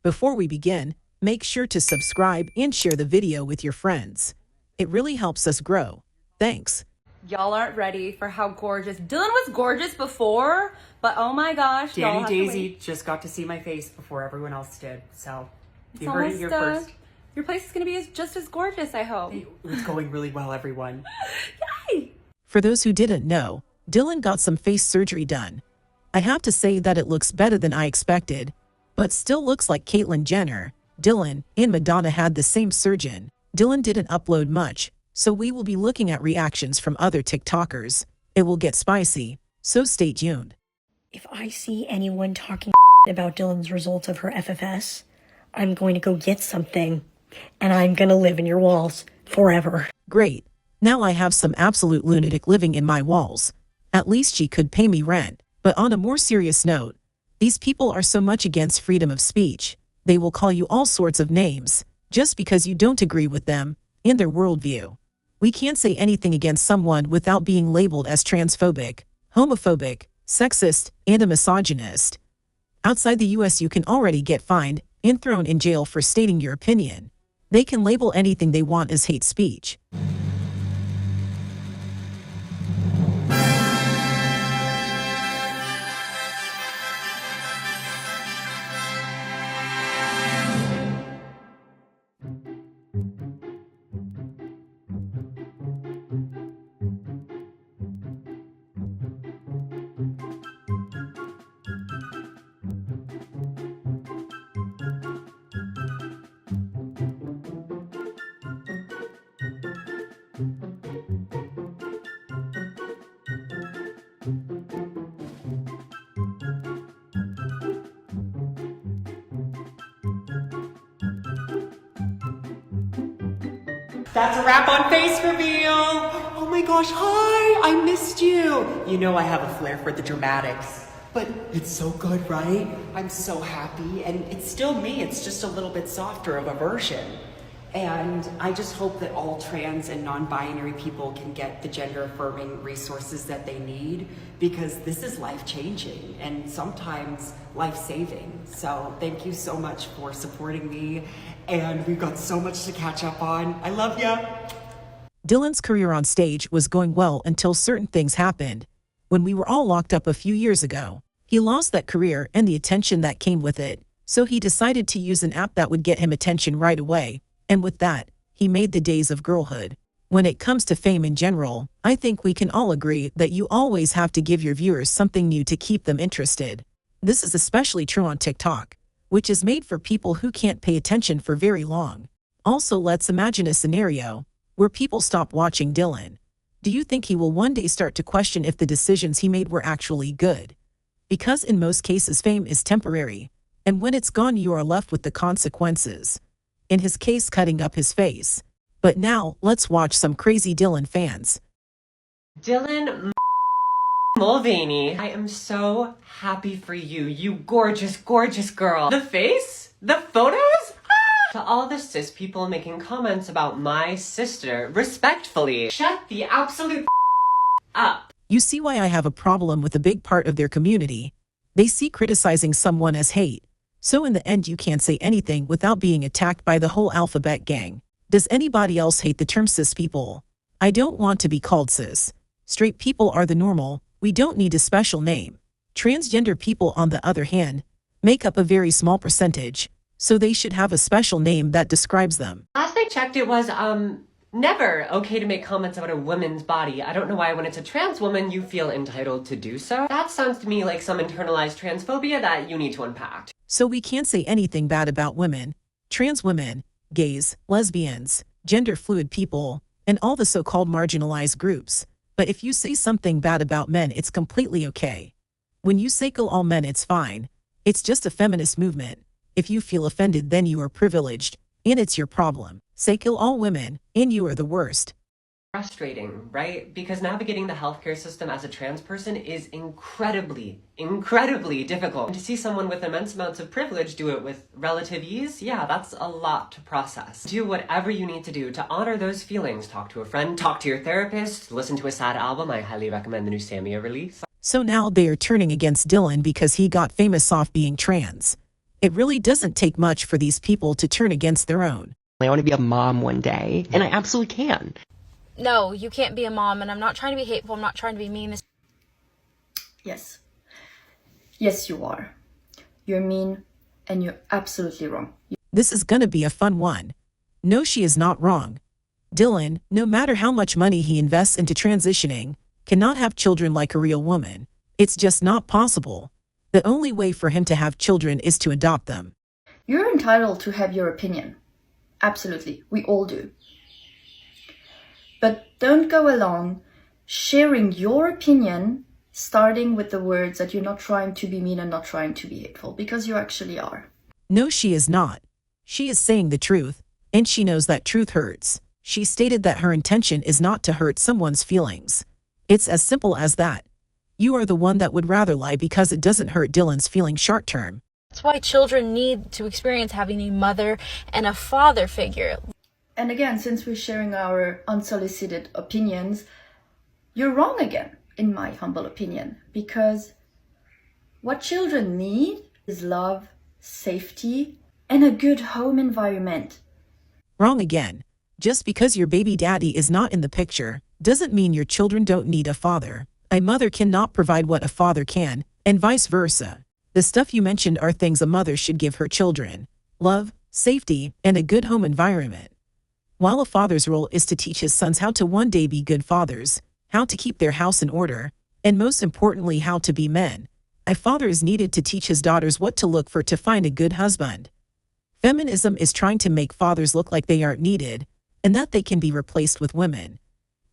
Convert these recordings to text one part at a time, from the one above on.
Before we begin, make sure to subscribe and share the video with your friends. It really helps us grow. Thanks. Y'all aren't ready for how gorgeous. Dylan was gorgeous before, but oh my gosh. Danny Daisy just got to see my face before everyone else did. So you heard it here first. Your place is going to be just as gorgeous, I hope. It's going really well, everyone. Yay! For those who didn't know, Dylan got some face surgery done. I have to say that it looks better than I expected, but still looks like Caitlyn Jenner. Dylan and Madonna had the same surgeon. Dylan didn't upload much, so we will be looking at reactions from other TikTokers. It will get spicy, so stay tuned. If I see anyone talking about Dylan's results of her FFS, I'm going to go get something, and I'm going to live in your walls forever. Great. Now I have some absolute lunatic living in my walls. At least she could pay me rent. But on a more serious note, these people are so much against freedom of speech. They will call you all sorts of names, just because you don't agree with them and their worldview. We can't say anything against someone without being labeled as transphobic, homophobic, sexist, and a misogynist. Outside the US, you can already get fined and thrown in jail for stating your opinion. They can label anything they want as hate speech. That's a wrap on face reveal. Oh my gosh, hi, I missed you. You know I have a flair for the dramatics, but it's so good, right? I'm so happy, and it's still me. It's just a little bit softer of a version. And I just hope that all trans and non-binary people can get the gender-affirming resources that they need, because this is life-changing and sometimes life-saving. So thank you so much for supporting me, and we've got so much to catch up on. I love ya. Dylan's career on stage was going well until certain things happened. When we were all locked up a few years ago, he lost that career and the attention that came with it, so he decided to use an app that would get him attention right away. And with that, he made the days of girlhood. When it comes to fame in general, I think we can all agree that you always have to give your viewers something new to keep them interested. This is especially true on TikTok, which is made for people who can't pay attention for very long. Also, let's imagine a scenario where people stop watching Dylan. Do you think he will one day start to question if the decisions he made were actually good? Because in most cases, fame is temporary, and when it's gone, you are left with the consequences. In his case, cutting up his face. But now, let's watch some crazy Dylan fans. Dylan Mulvaney, I am so happy for you, you gorgeous, gorgeous girl. The face? The photos? Ah! To all the cis people making comments about my sister, respectfully, shut the absolute up. You see why I have a problem with a big part of their community. They see criticizing someone as hate. So in the end, you can't say anything without being attacked by the whole alphabet gang. Does anybody else hate the term cis people? I don't want to be called cis. Straight people are the normal. We don't need a special name. Transgender people, on the other hand, make up a very small percentage, so they should have a special name that describes them. Last I checked, it was, never okay to make comments about a woman's body. I don't know why when it's a trans woman, you feel entitled to do so. That sounds to me like some internalized transphobia that you need to unpack. So we can't say anything bad about women, trans women, gays, lesbians, gender fluid people, and all the so-called marginalized groups. But if you say something bad about men, it's completely okay. When you say kill all men, it's fine. It's just a feminist movement. If you feel offended, then you are privileged, and it's your problem. Say kill all women, and you are the worst. Frustrating, right? Because navigating the healthcare system as a trans person is incredibly, incredibly difficult. And to see someone with immense amounts of privilege do it with relative ease, yeah, that's a lot to process. Do whatever you need to do to honor those feelings. Talk to a friend, talk to your therapist, listen to a sad album. I highly recommend the new Samia release. So now they are turning against Dylan because he got famous off being trans. It really doesn't take much for these people to turn against their own. I want to be a mom one day, and I absolutely can. No, you can't be a mom, and I'm not trying to be hateful, I'm not trying to be mean. Yes. Yes, you are. You're mean, and you're absolutely wrong. This is gonna be a fun one. No, she is not wrong. Dylan, no matter how much money he invests into transitioning, cannot have children like a real woman. It's just not possible. The only way for him to have children is to adopt them. You're entitled to have your opinion. Absolutely. We all do. But don't go along sharing your opinion starting with the words that you're not trying to be mean and not trying to be hateful, because you actually are. No, she is not. She is saying the truth, and she knows that truth hurts. She stated that her intention is not to hurt someone's feelings. It's as simple as that. You are the one that would rather lie because it doesn't hurt Dylan's feelings short term. That's why children need to experience having a mother and a father figure. And again, since we're sharing our unsolicited opinions, you're wrong again, in my humble opinion, because what children need is love, safety, and a good home environment. Wrong again. Just because your baby daddy is not in the picture doesn't mean your children don't need a father. A mother cannot provide what a father can, and vice versa. The stuff you mentioned are things a mother should give her children: love, safety, and a good home environment. While a father's role is to teach his sons how to one day be good fathers, how to keep their house in order, and most importantly how to be men, a father is needed to teach his daughters what to look for to find a good husband. Feminism is trying to make fathers look like they aren't needed, and that they can be replaced with women.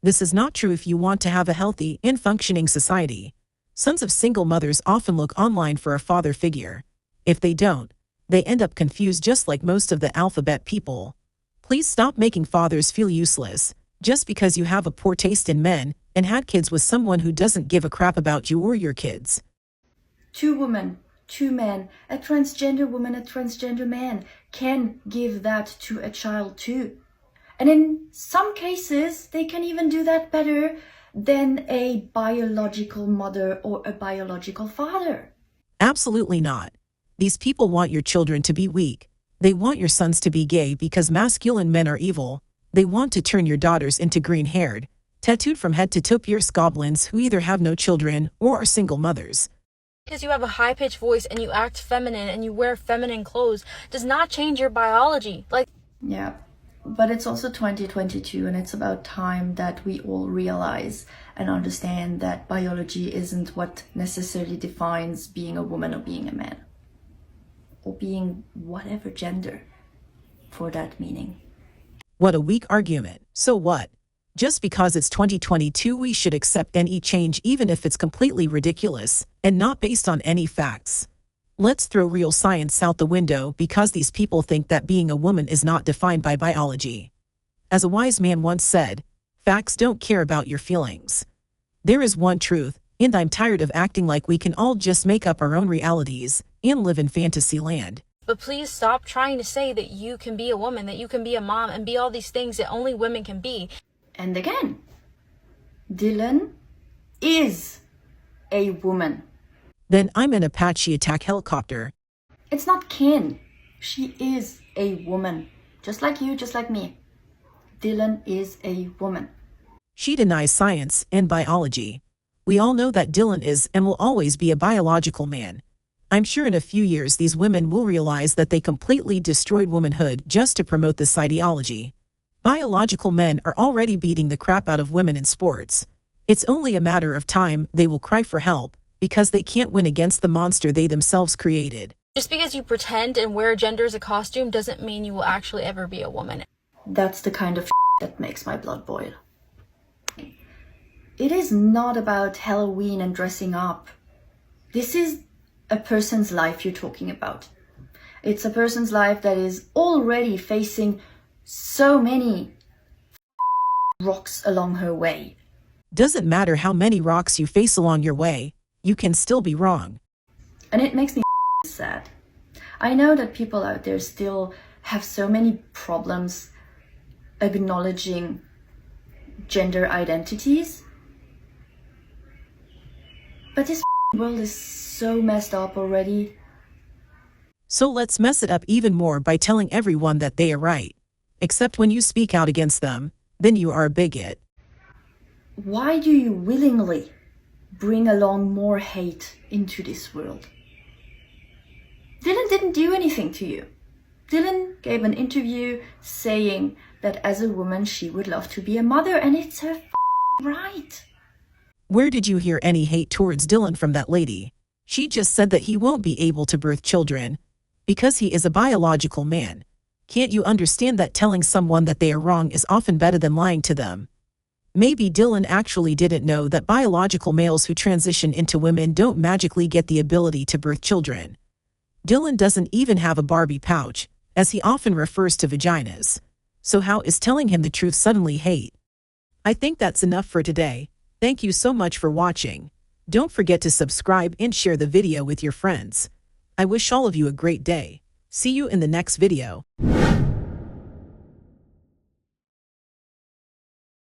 This is not true if you want to have a healthy and functioning society. Sons of single mothers often look online for a father figure. If they don't, they end up confused just like most of the alphabet people. Please stop making fathers feel useless just because you have a poor taste in men and had kids with someone who doesn't give a crap about you or your kids. 2 women, 2 men, a transgender woman, a transgender man can give that to a child too. And in some cases, they can even do that better than a biological mother or a biological father. Absolutely not. These people want your children to be weak. They want your sons to be gay because masculine men are evil. They want to turn your daughters into green-haired, tattooed from head to toe pierced goblins who either have no children or are single mothers. Because you have a high-pitched voice and you act feminine and you wear feminine clothes does not change your biology. Yeah, but it's also 2022, and it's about time that we all realize and understand that biology isn't what necessarily defines being a woman or being a man, or being whatever gender for that meaning. What a weak argument. So what? Just because it's 2022, we should accept any change even if it's completely ridiculous and not based on any facts. Let's throw real science out the window because these people think that being a woman is not defined by biology. As a wise man once said, facts don't care about your feelings. There is one truth, and I'm tired of acting like we can all just make up our own realities and live in fantasy land. But please stop trying to say that you can be a woman, that you can be a mom, and be all these things that only women can be. And again, Dylan is a woman. Then I'm an Apache attack helicopter. It's not kin. She is a woman. Just like you, just like me. Dylan is a woman. She denies science and biology. We all know that Dylan is and will always be a biological man. I'm sure in a few years these women will realize that they completely destroyed womanhood just to promote this ideology. Biological men are already beating the crap out of women in sports. It's only a matter of time they will cry for help because they can't win against the monster they themselves created. Just because you pretend and wear gender as a costume doesn't mean you will actually ever be a woman. That's the kind of that makes my blood boil. It is not about Halloween and dressing up. This is a person's life you're talking about. It's a person's life that is already facing so many rocks along her way. Doesn't matter how many rocks you face along your way, you can still be wrong. And it makes me sad. I know that people out there still have so many problems acknowledging gender identities. But this world is so messed up already. So let's mess it up even more by telling everyone that they are right. Except when you speak out against them, then you are a bigot. Why do you willingly bring along more hate into this world? Dylan didn't do anything to you. Dylan gave an interview saying that as a woman she would love to be a mother, and it's her right. Where did you hear any hate towards Dylan from that lady? She just said that he won't be able to birth children because he is a biological man. Can't you understand that telling someone that they are wrong is often better than lying to them? Maybe Dylan actually didn't know that biological males who transition into women don't magically get the ability to birth children. Dylan doesn't even have a Barbie pouch, as he often refers to vaginas. So how is telling him the truth suddenly hate? I think that's enough for today. Thank you so much for watching. Don't forget to subscribe and share the video with your friends. I wish all of you a great day. See you in the next video.